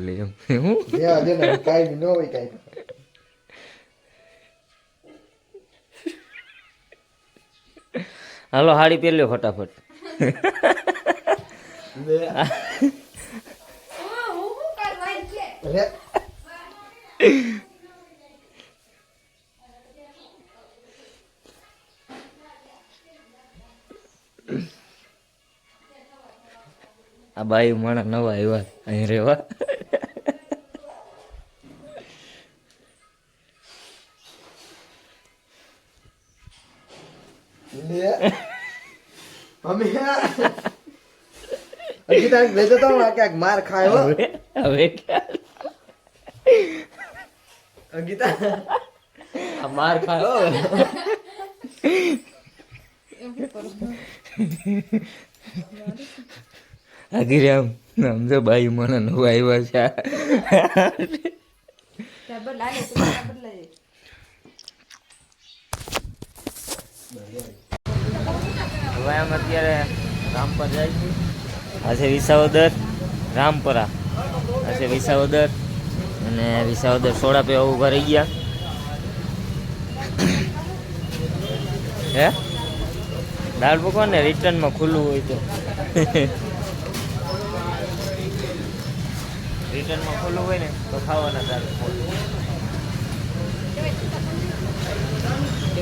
લે એમ હું દેવા દે ને કાઈ ન હોય કાઈ હાલો હાડી પહેર લ્યો ફટાફટ લે રે આ બાઈ માણા નવા આવ્યા અહીં રેવા લે મમ્મી અગીતા લેજો તો ક્યાંક માર ખાય હો હવે અગીતા આ માર ખાયો આગી આમ સમજો બાઈ મને નવા આવ્યા છે હવે આમ અત્યારે રામપર જાય છે આ છે વિસાવદર રામપરા આ છે વિસાવદર અને વિસાવદર સોડા પીવા ઉભા રહી ગયા હે દાળ પકવાન ને રિટર્નમાં ખુલ્લું હોય તો રિટર્નમાં ખુલ્લું હોય ને તો ખાવાના દાળ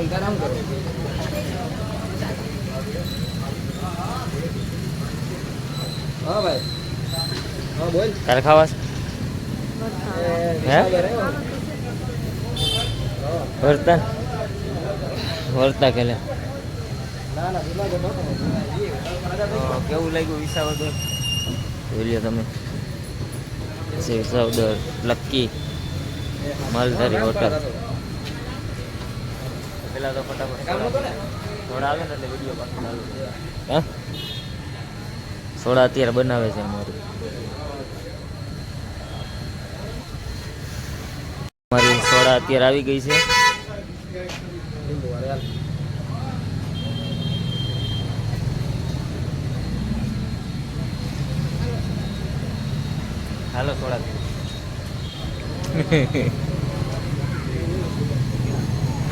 આરામ કરો હા ભાઈ હા બોલ તારે ખાવા હે વર્તા વર્તા કે ના ના કેવું લાગ્યું વિસાવદર જોઈ લ્યો તમે વિસાવદર લક્કી માલધારી હોટલ પેલા તો ફટાફટ થોડા આવે ને એટલે વિડીયો પાછો ચાલુ હા સોડા અત્યારે બનાવે છે અમારું અમારી સોડા અત્યારે આવી ગઈ છે હાલો સોડા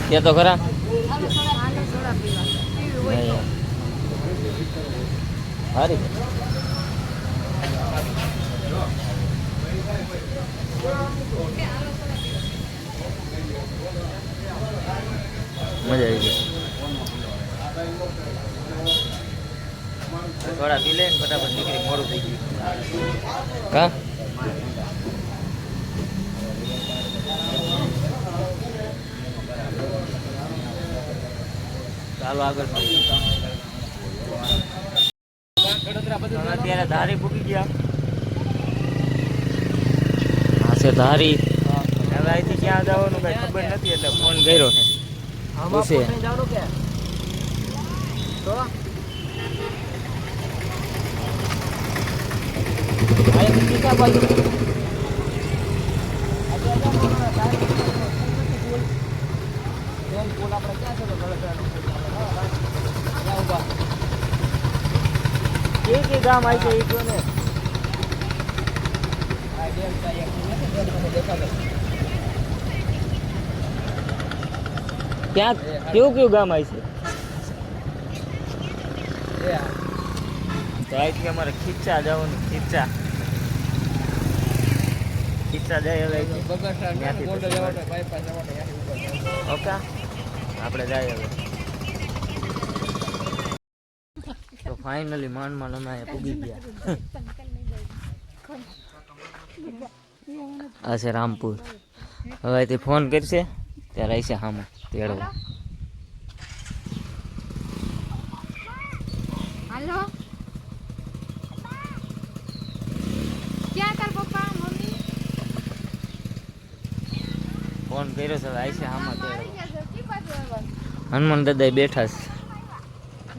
કે તો ખરા હારી મજા આવી ગઈ થોડા પી લે ને ફટાફટ નીકળી મોડું થઈ ગયું કા ચાલો આગળ અત્યારે ધારી પૂકી ગયા હા છે ધારી હવે અહીંથી ક્યાં જવાનું કઈ ખબર નથી એટલે ફોન કર્યો છે પૂછે કે ગામ આવી છે એ જો ને ક્યાં કેવું કેવું ગામ આવી છે તો અહીંથી અમારે ખીચા જવાનું ખીચા જાય હવે ઓકે આપણે જાય હવે તો ફાઇનલી માંડમાં અમે પૂગી ગયા આ છે રામપુર હવે અહીંથી ફોન કરશે ત્યારે આવશે હામાં તેડવા हेलो क्या कर पप्पा मम्मी ફોન કર્યો છે આવશે હામાં તેડવા હનુમાન દાદા બેઠા છે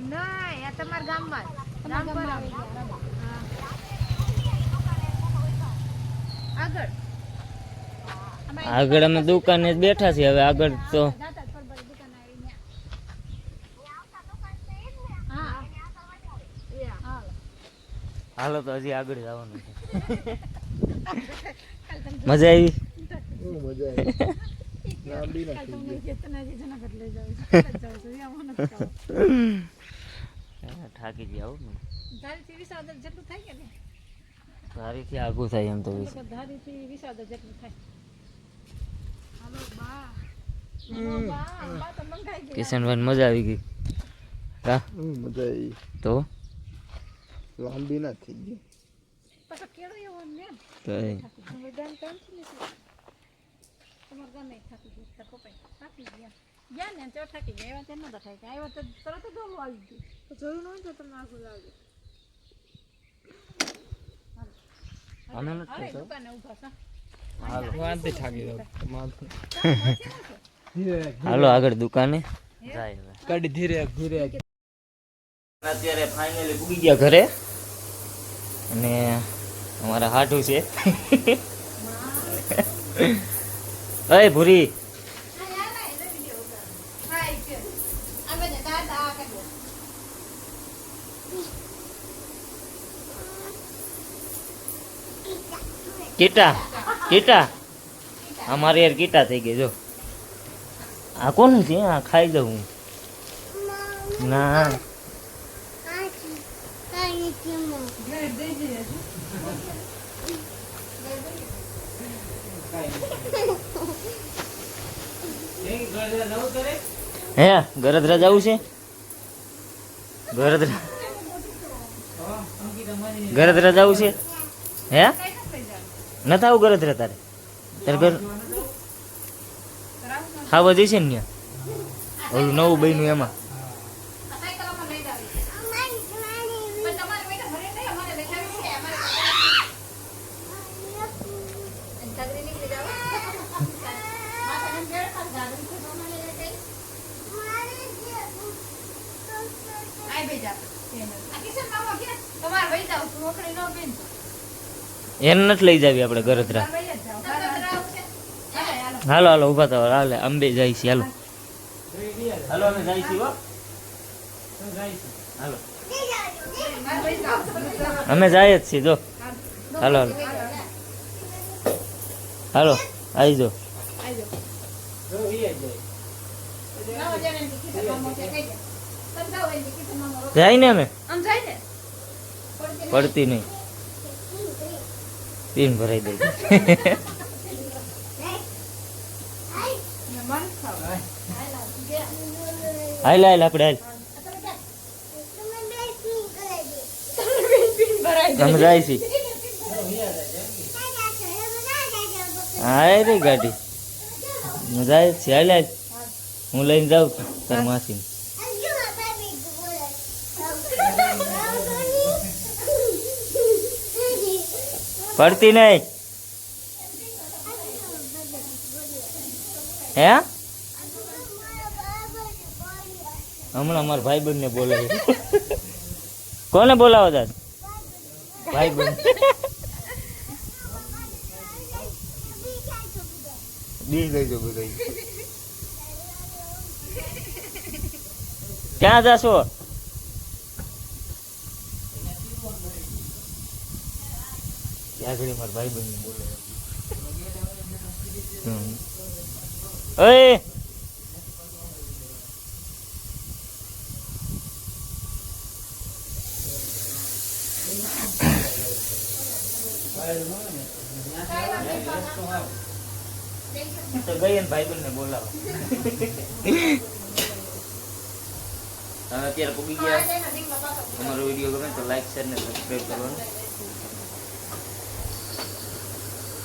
ના યા તમાર ગામમાં રામપર આગળ આગળ અમે દુકાને જ બેઠા છીએ હવે આગળ તો હાલો તો હજી આગળ જવાનું છે મજા આવી મજા આવી લાંબી થાકી ગયા આવું ને ધારીથી વિસાવદર જેટલું થાય કે ને તારીથી આગું થાય એમ તો ધારીથી વિસાવદર જેટલું થાય હાલો બા હાલો બા બા તો મંગાઈ ગઈ કિશનભાઈ મજા આવી ગઈ હા મજા આવી તો લાંબી ના થઈ ગઈ પાછો કેળો એવો ને તો મેદાન કામ છે ને તમાર ગામ નહીં થાકી ગયું તાર પપ્પા થાકી ગયા ને તો થાકી ગયા એવા તેમ નતા થાય આવ્યા તો તરત જ દોડું આવી ગયું તો જોયું ન હોય તો તમને આગળ લાગે અમે નથી અરે થતો. દુકાને ઊભા છો હાલો ધીરે હાલો આગળ દુકાને જાય હવે ગાડી ધીરે ધીરે અત્યારે ફાઇનલી પૂગી ગયા ઘરે અને અમારા હાટું છે અય ભૂરી કીટા કીટા અમારે યાર કીટા થઈ ગઈ જો આ કોનું છે આ ખાઈ જાઉં હું. ના હે ગરદરા જવું છે ગરદરા ગરદરા જવું છે હે નથી આવું ગરદરા તારે તારે ઘર ખાવા જઈશે ને ત્યાં ઓલું નવું બન્યું એમાં એને નથી લઈ જાવી આપણે ગરદરા હાલો હાલો ઉભા થવા હાલે અંબે જાય છે હાલો હાલો અમે જાય છીએ હો હાલો અમે જાય જ છીએ જો હાલો હાલો હાલો આવી જો જાય ને અમે પડતી નહીં પીન ભરાઈ દઈ હાલ હાલ આપણે હાલ અમે જાય છીએ હા રે ગાડી હું જાય છે હાલ હાલ હું લઈને જાઉં તાર માસી પડતી નહીં હે હમણાં અમારા ભાઈબંધ ને બોલાવે કોને બોલાવો દાદ ભાઈબંધ બી ગઈ જો બધા ક્યાં જાશો આગળ મારા ભાઈબંધ ને બોલાવે ઓય તો ગઈ ને ભાઈબંધ ને બોલાવો તમે અત્યારે પૂગી ગયા અમારો વિડીયો ગમે તો લાઈક શેર ને સબસ્ક્રાઈબ કરવાનું